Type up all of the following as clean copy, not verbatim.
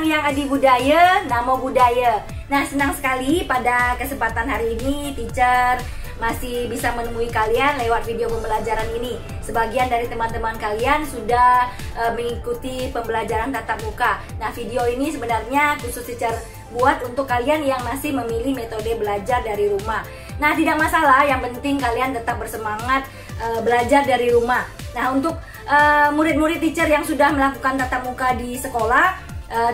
yang adibudaya, namo budaya. Nah, senang sekali pada kesempatan hari ini teacher masih bisa menemui kalian lewat video pembelajaran ini. Sebagian dari teman-teman kalian sudah mengikuti pembelajaran tatap muka. Nah, video ini sebenarnya khusus teacher buat untuk kalian yang masih memilih metode belajar dari rumah. Nah, tidak masalah, yang penting kalian tetap bersemangat belajar dari rumah. Nah, untuk murid-murid teacher yang sudah melakukan tatap muka di sekolah,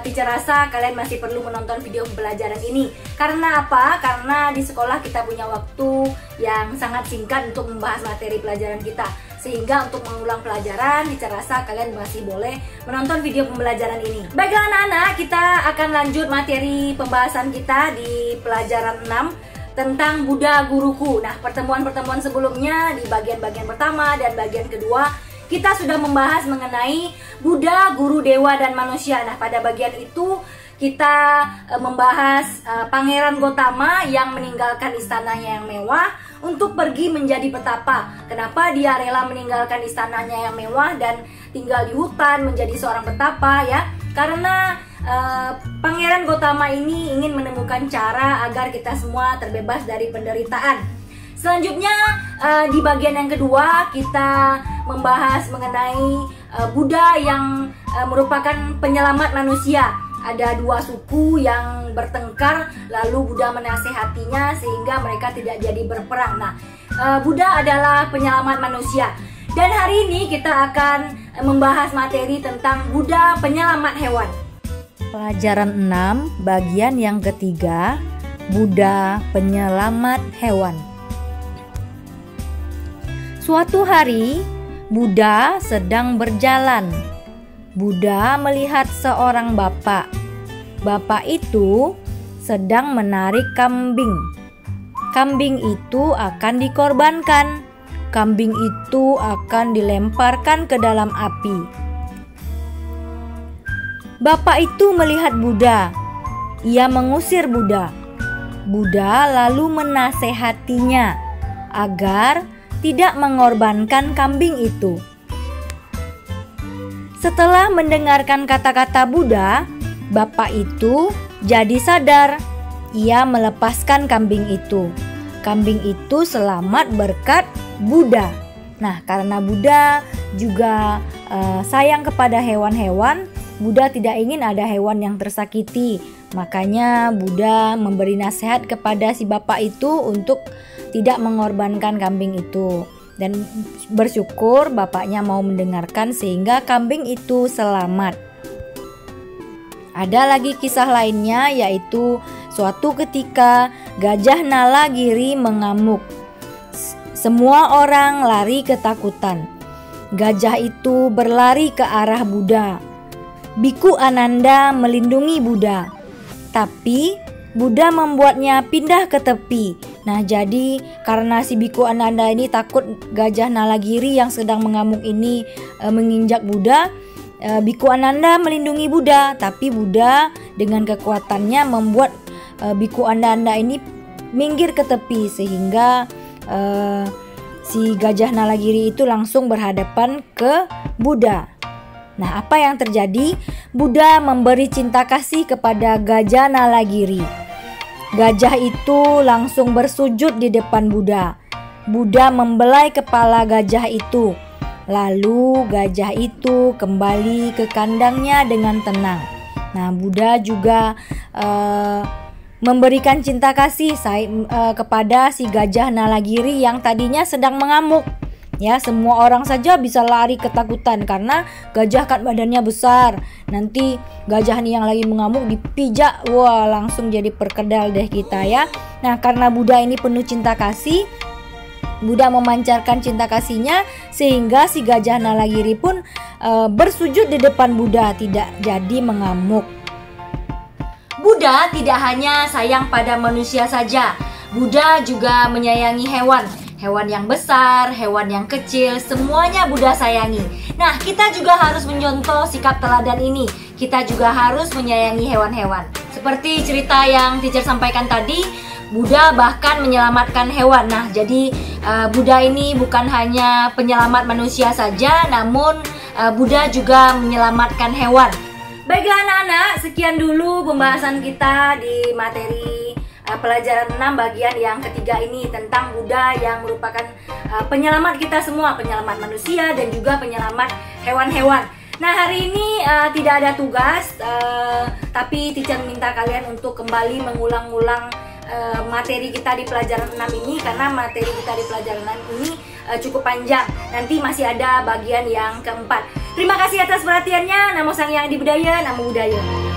teacher rasa kalian masih perlu menonton video pembelajaran ini. Karena apa? Karena di sekolah kita punya waktu yang sangat singkat untuk membahas materi pelajaran kita. Sehingga untuk mengulang pelajaran, teacher rasa kalian masih boleh menonton video pembelajaran ini. Baiklah anak-anak, kita akan lanjut materi pembahasan kita di pelajaran 6 tentang Buddha Guruku. Nah, pertemuan-pertemuan sebelumnya di bagian-bagian pertama dan bagian kedua kita sudah membahas mengenai Buddha, Guru, Dewa, dan Manusia. Nah, pada bagian itu kita membahas Pangeran Gotama yang meninggalkan istananya yang mewah untuk pergi menjadi petapa. Kenapa dia rela meninggalkan istananya yang mewah dan tinggal di hutan menjadi seorang petapa ya? Karena Pangeran Gotama ini ingin menemukan cara agar kita semua terbebas dari penderitaan. Selanjutnya di bagian yang kedua kita membahas mengenai Buddha yang merupakan penyelamat manusia. Ada dua suku yang bertengkar, lalu Buddha menasehatinya sehingga mereka tidak jadi berperang. Nah, Buddha adalah penyelamat manusia. Dan hari ini kita akan membahas materi tentang Buddha penyelamat hewan. Pelajaran 6 bagian yang ketiga, Buddha penyelamat hewan. Suatu hari, Buddha sedang berjalan. Buddha melihat seorang bapak. Bapak itu sedang menarik kambing. Kambing itu akan dikorbankan. Kambing itu akan dilemparkan ke dalam api. Bapak itu melihat Buddha. Ia mengusir Buddha. Buddha lalu menasehatinya agar tidak mengorbankan kambing itu. Setelah mendengarkan kata-kata Buddha, bapak itu jadi sadar. Ia melepaskan kambing itu. Kambing itu selamat berkat Buddha. Nah, karena Buddha juga sayang kepada hewan-hewan, Buddha tidak ingin ada hewan yang tersakiti. Makanya Buddha memberi nasihat kepada si bapak itu untuk tidak mengorbankan kambing itu. Dan bersyukur bapaknya mau mendengarkan sehingga kambing itu selamat. Ada lagi kisah lainnya, yaitu suatu ketika Gajah Nalagiri mengamuk. Semua orang lari ketakutan. Gajah itu berlari ke arah Buddha. Biku Ananda melindungi Buddha. Tapi Buddha membuatnya pindah ke tepi. Nah, jadi karena si Biku Ananda ini takut Gajah Nalagiri yang sedang mengamuk ini menginjak Buddha, Biku Ananda melindungi Buddha. Tapi Buddha dengan kekuatannya membuat Biku Ananda ini minggir ke tepi sehingga si Gajah Nalagiri itu langsung berhadapan ke Buddha. Nah, apa yang terjadi? Buddha memberi cinta kasih kepada Gajah Nalagiri. Gajah itu langsung bersujud di depan Buddha. Buddha membelai kepala gajah itu. Lalu gajah itu kembali ke kandangnya dengan tenang. Nah, Buddha juga memberikan cinta kasih kepada si Gajah Nalagiri yang tadinya sedang mengamuk. Ya, semua orang saja bisa lari ketakutan karena gajah kan badannya besar. Nanti gajah nih yang lagi mengamuk dipijak, wah langsung jadi perkedel deh kita ya. Nah, karena Buddha ini penuh cinta kasih, Buddha memancarkan cinta kasihnya sehingga si Gajah Nalagiri pun bersujud di depan Buddha, tidak jadi mengamuk. Buddha tidak hanya sayang pada manusia saja. Buddha juga menyayangi hewan. Hewan yang besar, hewan yang kecil, semuanya Buddha sayangi. Nah, kita juga harus mencontoh sikap teladan ini. Kita juga harus menyayangi hewan-hewan. Seperti cerita yang teacher sampaikan tadi, Buddha bahkan menyelamatkan hewan. Nah, jadi Buddha ini bukan hanya penyelamat manusia saja, namun Buddha juga menyelamatkan hewan. Baiklah anak-anak, sekian dulu pembahasan kita di materi pelajaran 6 bagian yang ketiga ini tentang Buddha yang merupakan penyelamat kita semua, penyelamat manusia dan juga penyelamat hewan-hewan. Nah, hari ini tidak ada tugas, tapi teacher minta kalian untuk kembali mengulang-ulang materi kita di pelajaran 6 ini, karena materi kita di pelajaran 6 ini cukup panjang. Nanti masih ada bagian yang keempat. Terima kasih atas perhatiannya. Namo Sang Hyang Adi Budaya, Namo Buddhaya.